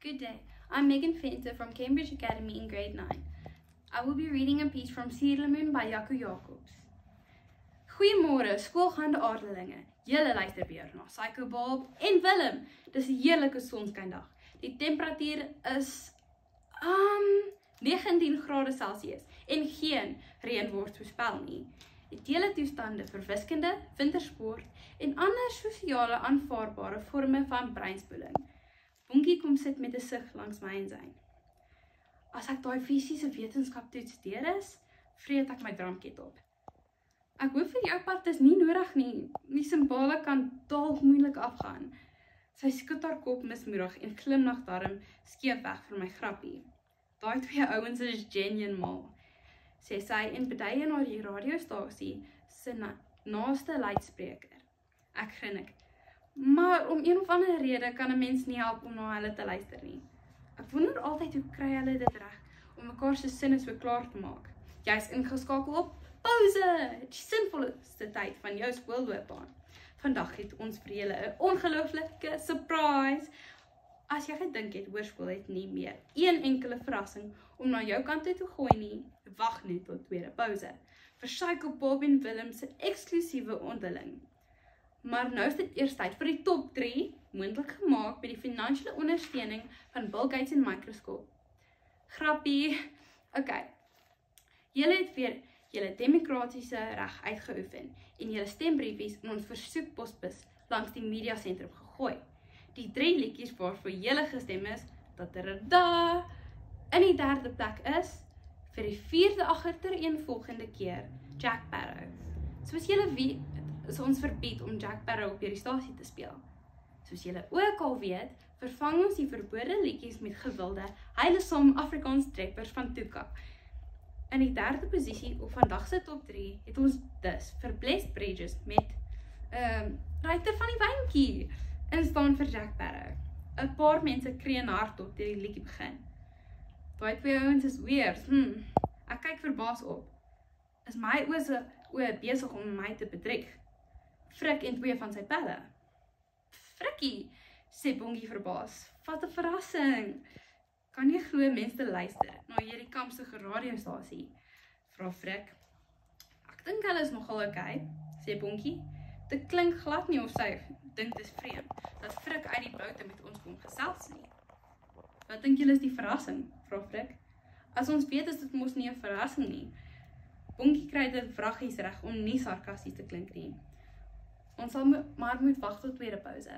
Good day. I'm Megan Fenter from Cambridge Academy in grade 9. I will be reading a piece from Sierlemoen by Jaco Jacobs. Goeiemôre, skoolgaande aardelinge. Julle luister weer na Psycho Bob en Willem. Dis 'n heerlike sonskyndag. Die temperatuur is 19 grade Celsius en geen reën word voorspel nie. Ideale toestande vir wiskunde, wintersport en ander sosiale aanvaarbare vorme van breinspoeling. Bonkie kom sit met 'n sug langs my en sy. As ek daai fisiese wetenskap toets deur is, vreet ek my drankie op. Ek hoop vir jou part is nie nodig nie. Die simbole kan dalk moeilik afgaan. Sy skud haar kop mismoedig en glimlag darm skeef weg vir my grappie. Daai twee ouens is genuine mal, sê sy en bedye na die radiostasie se naaste luidspreker. Ek grinnik. Maar om een of ander rede kan 'n mens nie help om na hulle te luister nie. Ek wonder altyd hoe kry hulle dit reg om mekaar se sinne so klaar te maak. Jy's ingeskakel op Pause, die sinvolste tyd van jou skoolloopbaan. Vandag het ons vir julle 'n ongelooflike surprise. As jy gedink het hoërskool het nie meer een enkele verrassing om na jou kant toe te gooi nie, wag net tot tweede pouse vir Psycho Bob en Willem se eksklusiewe ontdekking. Maar nou is dit eers tyd vir die top 3, moontlik gemaak by die finansiële ondersteuning van Bill Gates en Microsoft. Grappie. Okay. Julle het weer julle demokratiese reg uitgeoefen en julle stembriefies in ons versoekposbus langs die media sentrum gegooi. Die 3 liedjies waarvoor julle gestem is, tatarada, in die 3de plek is, vir die 4de agtereenvolgende keer, Jack Sparrow. Soos julle weet, is ons verbied om Jack Sparrow op hierdie stasie te speel. Soos julle ook al weet, vervang ons die verbode liedjies met gewilde, heilesome Afrikaans trekkers van Tuka. In die 3de posisie op vandag se top 3 het ons dus vir Blessed Bridges met Ruiter van die Wynkie in staan vir Jack Sparrow. 'n Paar mense kreun hardop toe die liedjie begin. Daai twee ouens is weird. Ek kyk verbaas op. Is my oë besig om my te bedrieg? Frik en 2 van sy pelle. Frikkie, sê Bongie verbaas. Wat 'n verrassing. Kan jy glo mense luister na hierdie kampsige radiostasie? Vra Frik. Ek dink hulle is nogal okay, sê Bongie. Dit klink glad nie of sy dink dit is vreemd dat Frik uit die bloute met ons kom gesels nie. Wat dink julle is die verrassing? Vra Frik. As ons weet is dit mos nie 'n verrassing nie. Bongie kry dit vraggies reg om nie sarkasties te klink nie. Ons sal maar moet wag tot tweede pouse.